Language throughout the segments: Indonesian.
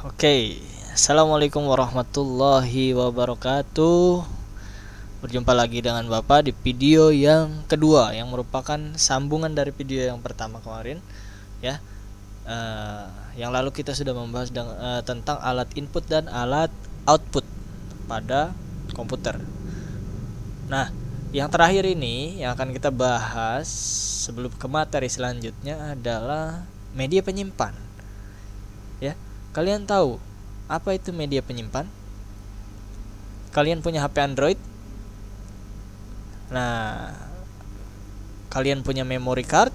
Oke, assalamualaikum warahmatullahi wabarakatuh. Berjumpa lagi dengan Bapak di video yang kedua, yang merupakan sambungan dari video yang pertama kemarin, ya. Yang lalu kita sudah membahas tentang alat input dan alat output pada komputer. Nah, yang terakhir ini yang akan kita bahas sebelum ke materi selanjutnya adalah media penyimpan. Ya. Kalian tahu apa itu media penyimpan? Kalian punya HP Android? Nah, kalian punya memory card?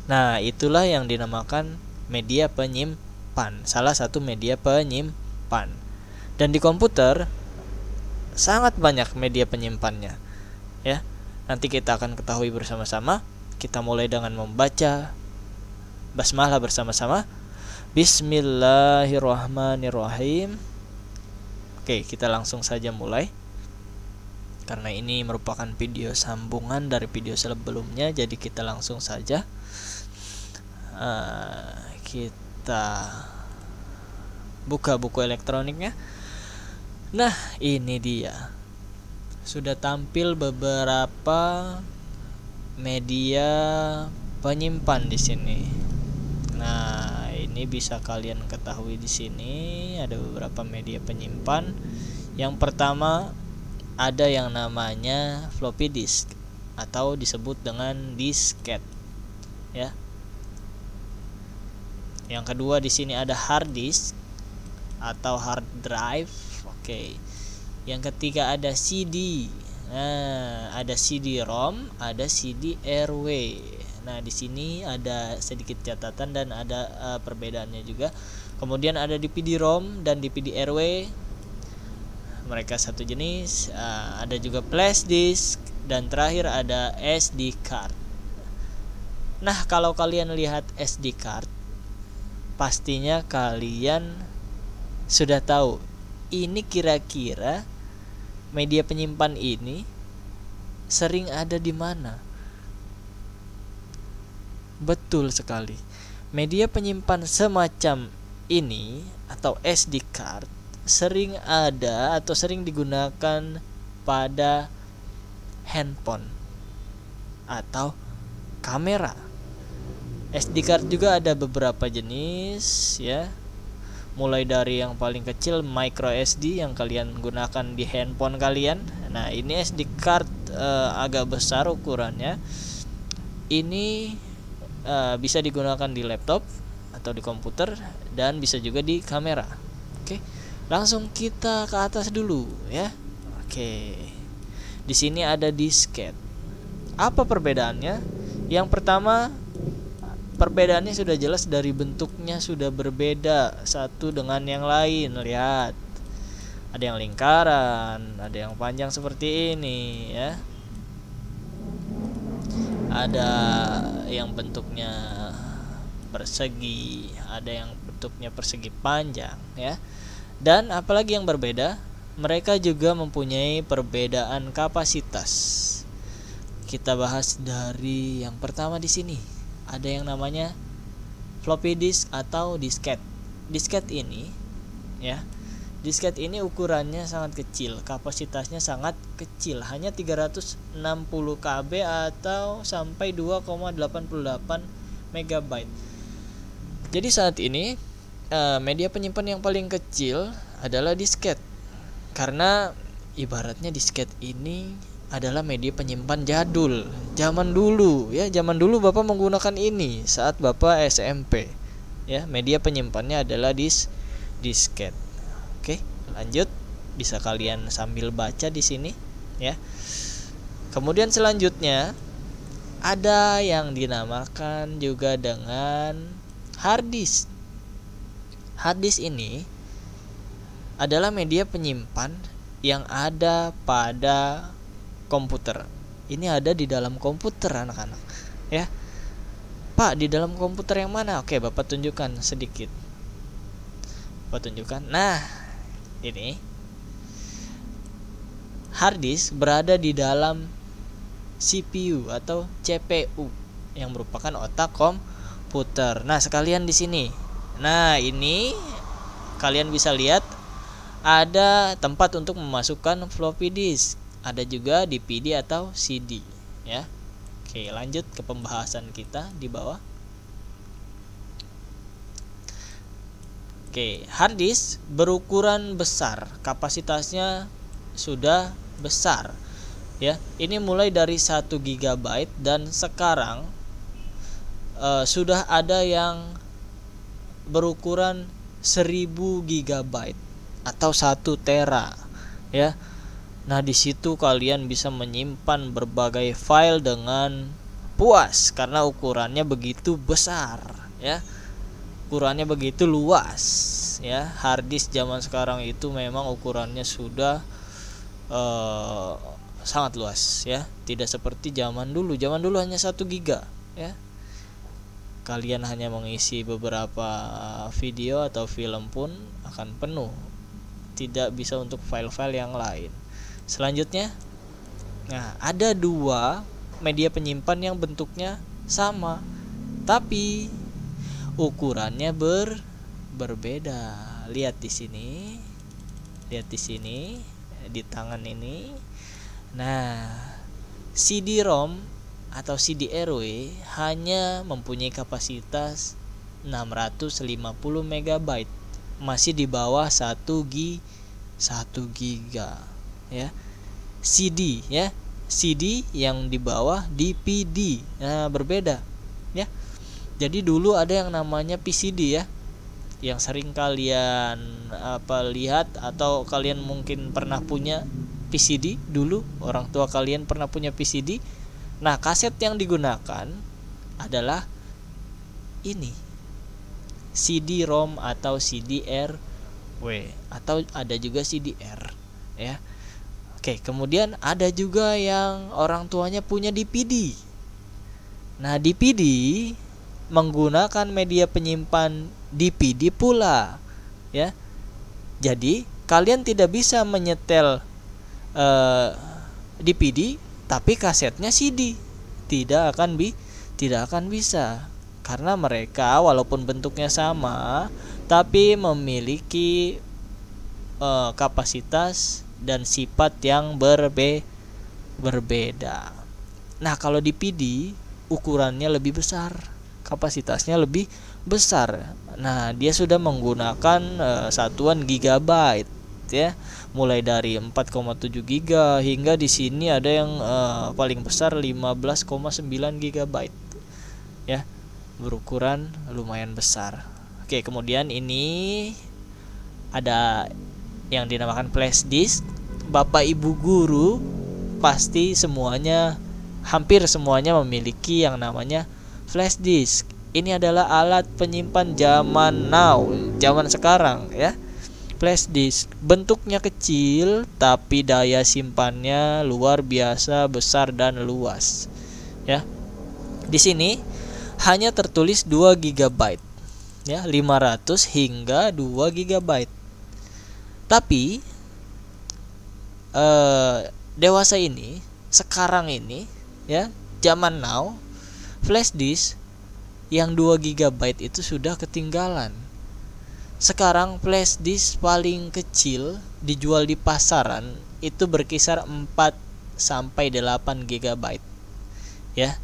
Nah, itulah yang dinamakan media penyimpan. Salah satu media penyimpan. Dan di komputer sangat banyak media penyimpannya. Ya. Nanti kita akan ketahui bersama-sama. Kita mulai dengan membaca basmalah bersama-sama. Bismillahirrahmanirrahim. Oke, kita langsung saja mulai. Karena ini merupakan video sambungan dari video sebelumnya, jadi kita langsung saja. Kita buka buku elektroniknya. Nah, ini dia. Sudah tampil beberapa media penyimpan di sini. Nah, ini bisa kalian ketahui di sini ada beberapa media penyimpan. Yang pertama ada yang namanya floppy disk atau disebut dengan disket, ya. Yang kedua di sini ada hard disk atau hard drive. Oke. Yang ketiga ada CD. Nah, ada CD-ROM, ada CD-RW. Nah, di sini ada sedikit catatan dan ada perbedaannya juga. Kemudian ada DVD-ROM dan DVD-RW. Mereka satu jenis. Ada juga flash disk dan terakhir ada SD card. Nah, kalau kalian lihat SD card, pastinya kalian sudah tahu ini kira-kira media penyimpan ini sering ada di mana. Betul sekali. Media penyimpan semacam ini atau SD card sering ada atau sering digunakan pada handphone atau kamera. SD card juga ada beberapa jenis, ya. Mulai dari yang paling kecil micro SD yang kalian gunakan di handphone kalian. Nah, ini SD card agak besar ukurannya. Ini bisa digunakan di laptop atau di komputer dan bisa juga di kamera. Oke. Langsung kita ke atas dulu, ya. Oke. Di sini ada disket. Apa perbedaannya? Yang pertama, perbedaannya sudah jelas dari bentuknya sudah berbeda satu dengan yang lain. Lihat. Ada yang lingkaran, ada yang panjang seperti ini, ya. Ada yang bentuknya persegi, ada yang bentuknya persegi panjang, ya. Dan apalagi yang berbeda, mereka juga mempunyai perbedaan kapasitas. Kita bahas dari yang pertama di sini. Ada yang namanya floppy disk atau disket. Disket ini, ya. Disket ini ukurannya sangat kecil, kapasitasnya sangat kecil, hanya 360 KB atau sampai 2,88 MB. Jadi saat ini media penyimpan yang paling kecil adalah disket. Karena ibaratnya disket ini adalah media penyimpan jadul, zaman dulu, ya. Zaman dulu Bapak menggunakan ini saat Bapak SMP, ya. Media penyimpannya adalah disket. Oke, lanjut. Bisa kalian sambil baca di sini, ya. Kemudian selanjutnya ada yang dinamakan juga dengan hard disk. Hard disk ini adalah media penyimpan yang ada pada komputer. Ini ada di dalam komputer, anak-anak, ya. Pak, di dalam komputer yang mana? Oke, Bapak tunjukkan sedikit. Bapak tunjukkan. Nah, ini hard disk berada di dalam CPU atau CPU yang merupakan otak komputer. Nah, sekalian di sini Nah, ini kalian bisa lihat ada tempat untuk memasukkan floppy disk. Ada juga DVD atau CD ya. Oke, lanjut ke pembahasan kita di bawah. Oke, hard disk berukuran besar, kapasitasnya sudah besar ya. Ini mulai dari 1 GB dan sekarang sudah ada yang berukuran 1000 GB atau 1 tera ya. Nah, di situ kalian bisa menyimpan berbagai file dengan puas karena ukurannya begitu besar ya. Ukurannya begitu luas ya. Hard disk zaman sekarang itu memang ukurannya sudah sangat luas ya. Tidak seperti zaman dulu. Zaman dulu hanya 1 giga ya. Kalian hanya mengisi beberapa video atau film pun akan penuh. Tidak bisa untuk file-file yang lain. Selanjutnya, nah, ada 2 media penyimpan yang bentuknya sama, tapi ukurannya berbeda. Lihat di sini. Lihat di sini di tangan ini. Nah, CD-ROM atau CD-RW hanya mempunyai kapasitas 650 MB, masih di bawah 1 giga ya. CD ya, CD yang di bawah DVD. Nah, berbeda ya. Jadi dulu ada yang namanya PCD ya, yang sering kalian lihat atau kalian mungkin pernah punya PCD dulu, orang tua kalian pernah punya PCD. Nah, kaset yang digunakan adalah ini, CD-ROM atau CD-RW, atau ada juga CD-R ya. Oke, kemudian ada juga yang orang tuanya punya DVD. Nah, DVD menggunakan media penyimpan DVD pula ya. Jadi kalian tidak bisa menyetel DVD tapi kasetnya CD. Tidak akan bisa, karena mereka walaupun bentuknya sama tapi memiliki kapasitas dan sifat yang berbeda. Nah, kalau DVD ukurannya lebih besar, kapasitasnya lebih besar. Nah, dia sudah menggunakan satuan gigabyte ya, mulai dari 4,7 giga hingga di sini ada yang paling besar 15,9 gigabyte ya, berukuran lumayan besar. Oke, kemudian ini ada yang dinamakan flash disk. Bapak Ibu guru pasti hampir semuanya memiliki yang namanya flash disk. Ini adalah alat penyimpan zaman sekarang ya. Flash disk bentuknya kecil tapi daya simpannya luar biasa besar dan luas ya. Di sini hanya tertulis 2 GB ya, 500 hingga 2 GB. Tapi dewasa ini, sekarang ini ya, zaman now, flash disk yang 2 GB itu sudah ketinggalan. Sekarang flash disk paling kecil dijual di pasaran itu berkisar 4 sampai 8 GB ya.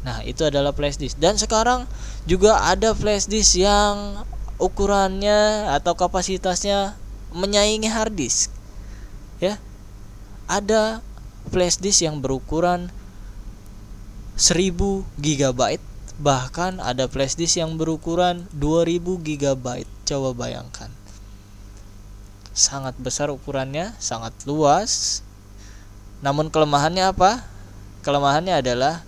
Nah, itu adalah flash disk. Dan sekarang juga ada flash disk yang ukurannya atau kapasitasnya menyaingi hard disk ya. Ada flash disk yang berukuran 1000 GB, bahkan ada flash disk yang berukuran 2000 GB. Coba bayangkan, sangat besar ukurannya, sangat luas. Namun kelemahannya apa? Kelemahannya adalah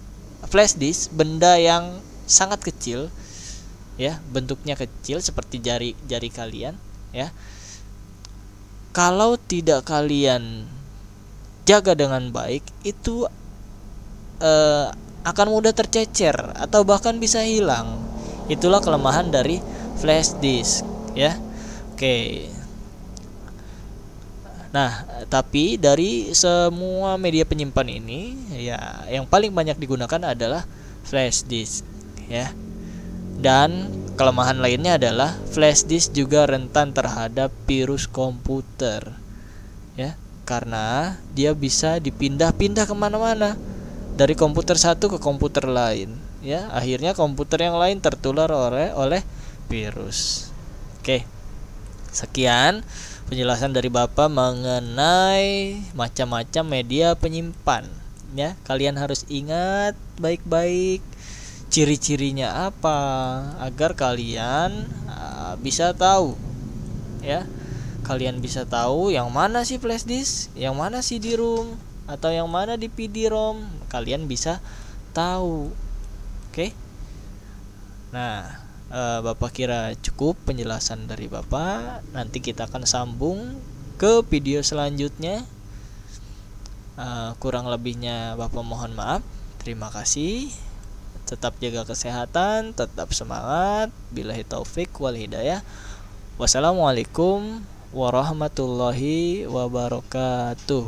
flash disk, benda yang sangat kecil ya, bentuknya kecil seperti jari kalian ya. Kalau tidak kalian jaga dengan baik, itu akan mudah tercecer atau bahkan bisa hilang. Itulah kelemahan dari flash disk ya. Oke. Nah, tapi dari semua media penyimpan ini ya, yang paling banyak digunakan adalah flash disk ya. Dan kelemahan lainnya adalah flash disk juga rentan terhadap virus komputer, ya, karena dia bisa dipindah-pindah kemana-mana dari komputer satu ke komputer lain, ya. Akhirnya komputer yang lain tertular oleh virus. Oke, sekian penjelasan dari Bapak mengenai macam-macam media penyimpan, ya. Kalian harus ingat baik-baik ciri-cirinya apa agar kalian bisa tahu, ya. Kalian bisa tahu yang mana sih flash disk, yang mana CD-ROM, atau yang mana DVD-ROM. Kalian bisa tahu. Oke. Nah, Bapak kira cukup penjelasan dari Bapak. Nanti kita akan sambung ke video selanjutnya. Kurang lebihnya Bapak mohon maaf. Terima kasih. Tetap jaga kesehatan, tetap semangat. Billahi taufik wal hidayah. Wassalamualaikum warahmatullahi wabarakatuh.